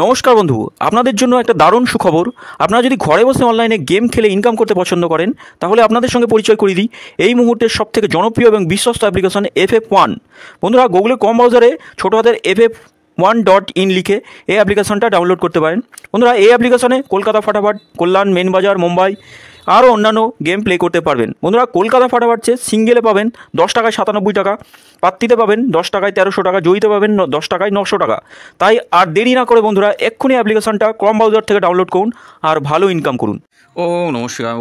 নমস্কার বন্ধু, আপনাদের জন্য একটা দারুণ সুখবর। আপনারা যদি ঘরে বসে অনলাইনে গেম খেলে ইনকাম করতে পছন্দ করেন, তাহলে আপনাদের সঙ্গে পরিচয় করিয়ে দিই এই মুহূর্তের সবথেকে জনপ্রিয় এবং বিশ্বস্ত অ্যাপ্লিকেশন FF1। বন্ধুরা, গুগলের কম ব্রাউজারে ছোটো হাতের FF1.in লিখে এই অ্যাপ্লিকেশনটা ডাউনলোড করতে পারেন। বন্ধুরা, এই অ্যাপ্লিকেশনে কলকাতা ফাটাফাট, কল্যাণ, মেন বাজার, মুম্বাই আরও অন্যান্য গেম প্লে করতে পারবেন। বন্ধুরা, কলকাতা ফাটাফাট সিঙ্গেলে পাবেন 10 টাকায় 97 টাকা, পাত্তিতে পাবেন 10 টাকায় 1300 টাকা, জয়ীতে পাবেন 10 টাকায় 900 টাকা। তাই আর দেরি না করে বন্ধুরা এক্ষুনি অ্যাপ্লিকেশনটা ক্রম ব্রাউজার থেকে ডাউনলোড করুন আর ভালো ইনকাম করুন। নমস্কার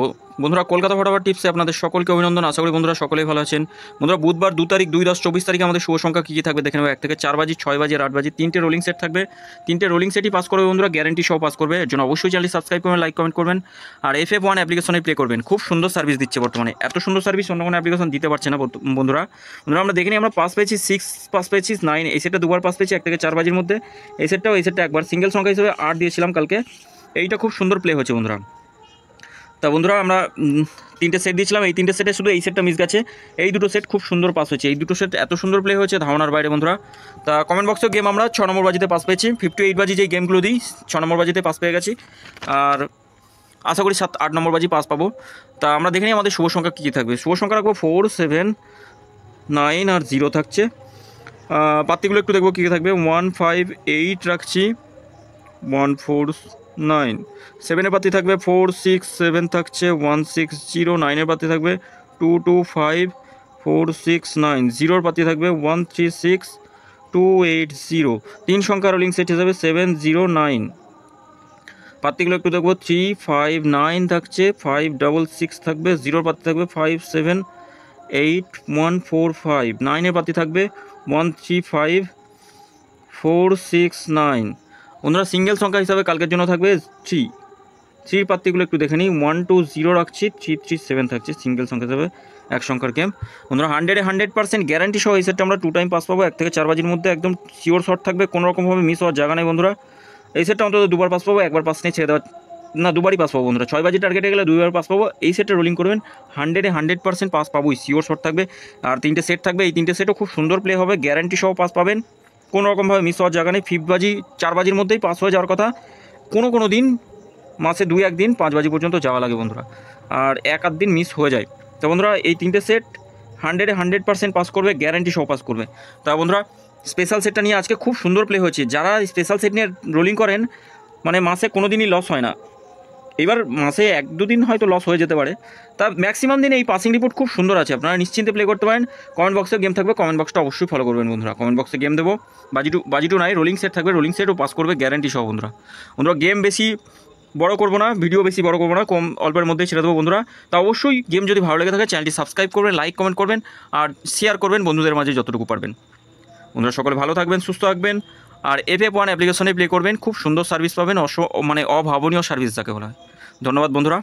বন্ধুরা, কলকাতা ফাটাফাট টিপসে আপনাদের সকলকে অভিনন্দন। আশা করি বন্ধুরা সকলেই ভালো আছেন। বন্ধুরা, বুধবার 2 তারিখ 2/10/24 তারিখে আমাদের শুভ সংখ্যা কী কী থাকবে দেখে নেব। 1 থেকে 4 বাজি, 6 বাজি আর 8 বাজি 3টে রোলিং সেট থাকবে। 3টে রোলিং সেটই পাস করবে বন্ধুরা, গ্যারেন্টি সহ পাস করবে। এর জন্য অবশ্যই চ্যানেলটি সাবস্ক্রাইব করবেন, লাইক কমেন্ট করবেন আর FF1 অ্যাপ্লিকেশনে প্লে করবেন। খুব সুন্দর সার্ভিস দিচ্ছে বর্তমানে, এত সুন্দর সার্ভিস অন্য কোনো অ্যাপ্লিকেশন দিতে পারছে না বন্ধুরা। আমরা দেখে নিই, আমরা পাস পেয়েছি 6, পাস পেয়েছি 9, এই সেটটা দুবার পাস পেয়েছি 1 থেকে 4 বাজির মধ্যে। এই সেটটা একবার সিঙ্গেল সংখ্যা হিসেবে 8 দিয়েছিলাম কালকে। এইটা খুব সুন্দর প্লে হচ্ছে বন্ধুরা। তা বন্ধুরা, আমরা 3টে সেট দিয়েছিলাম, এই 3টে সেটে শুধু এই সেটটা মিস গেছে। এই দুটো সেট খুব সুন্দর পাস হয়েছে, এই দুটো সেট এত সুন্দর প্লে হয়েছে ধারণার বাইরে বন্ধুরা। তা কমেন্ট বক্সেও গেম আমরা 6 নম্বর বাজিতে পাস পেয়েছি। 58 বাজি যেই গেমগুলো দিই 6 নম্বর বাজিতে পাস পেয়ে গেছি, আর আশা করি 7-8 নম্বর বাজি পাস পাবো। তা আমরা দেখে নিই আমাদের শুভ সংখ্যা কী কী থাকবে। শুভ সংখ্যা রাখবো 4, 7, 9 আর 0 থাকছে। পাত্তিগুলো একটু দেখবো কী কী থাকবে। 1, 5, 8 রাখছি, 1, 4, 9। 7-এর পাতি থাকবে 4, 6, 7 থাকছে, 1, 6, 0। 9-এর পাতি থাকবে 2, 2, 5, 4, 6, 9। 0-এর পাতি থাকবে 1, 3, 6, 2, 8, 0। 3 সংখ্যা রোলিং সেট হিসাবে 7, 0, 9। পাত্তিগুলো একটু দেখবো 3, 5, 9 থাকছে, 5, 6, 6 থাকবে। 0-এর পাতি থাকবে 5, 7, 8, 1, 4, 5। 9-এর পাতি থাকবে 1, 3, 5, 4, 6, 9। বন্ধুরা, সিঙ্গেল সংখ্যা হিসাবে কালকের জন্য থাকবে 3 পাত্তিগুলো একটু দেখে নিই। 1, 2, 0 রাখছি, 3, 3, 7 থাকছে সিঙ্গেল সংখ্যা হিসাবে এক সংখ্যার গেম। বন্ধুরা, 100% গ্যারান্টি সহ এই সেটটা আমরা 2 টাইম পাস পাবো। 1 থেকে 4 বাজির মধ্যে একদম শিওর শট থাকবে, কোনো রকমভাবে মিস হওয়ার জায়গা নেই বন্ধুরা। এই সেটটা অন্তত দুবার পাস পাবো, একবার পাস নিয়ে ছেড়ে দেওয়া না, দুবারই পাস পাবো বন্ধুরা। 6 বাজি টার্গেটে গেলে 2বার পাস পাবো। এই সেটটা রোলিং করবেন, 100% পাস পাবোই, শিওর শট থাকবে। আর 3টে সেট থাকবে, এই 3টে সেটও খুব সুন্দর প্লে হবে, গ্যারান্টি সহ পাস পাবেন, কোনো রকমভাবে মিস হওয়ার জায়গা নেই। 5 বাজি 4 বাজির মধ্যেই পাস হয়ে যাওয়ার কথা। কোনো দিন মাসে 2-1 দিন 5 বাজি পর্যন্ত যাওয়া লাগে বন্ধুরা, আর 1-8 দিন মিস হয়ে যায়। তো বন্ধুরা, এই 3টে সেট 100% পাস করবে, গ্যারান্টি সহ পাস করবে। তা বন্ধুরা, স্পেশাল সেটটা নিয়ে আজকে খুব সুন্দর প্লে হয়েছে। যারা স্পেশাল সেট নিয়ে রোলিং করেন, মানে মাসে কোনো দিনই লস হয় না। এবার মাসে 1-2 দিন হয়তো লস হয়ে যেতে পারে, তা ম্যাক্সিমাম দিন এই পাসিং রিপোর্ট খুব সুন্দর আছে, আপনারা নিশ্চিন্তে প্লে করতে পারেন। কমেন্ট বক্সে গেম থাকবে, কমেন্ট বক্সটা অবশ্যই ফলো করবেন বন্ধুরা। কমেন্ট বক্সে গেম দেবো, বাজি টু নাই, রোলিং সেট থাকবে, রোলিং সেটও পাস করবে গ্যারান্টি সহ বন্ধুরা। গেম বেশি বড় করবো না, ভিডিও বেশি বড় করবো না, কম অল্পের মধ্যেই ছেড়ে দেবো বন্ধুরা। তা অবশ্যই গেম যদি ভালো লেগে থাকে চ্যানেলটি সাবস্ক্রাইব করবেন, লাইক কমেন্ট করবেন আর শেয়ার করবেন বন্ধুদের মাঝে যতটুকু পারবেন। বন্ধুরা, সকলে ভালো থাকবেন, সুস্থ থাকবেন আর FF1 অ্যাপ্লিকেশনে প্লে করবেন। খুব সুন্দর সার্ভিস পাবেন, অভাবনীয় সার্ভিস যাকে বলা হয়। ধন্যবাদ বন্ধুরা।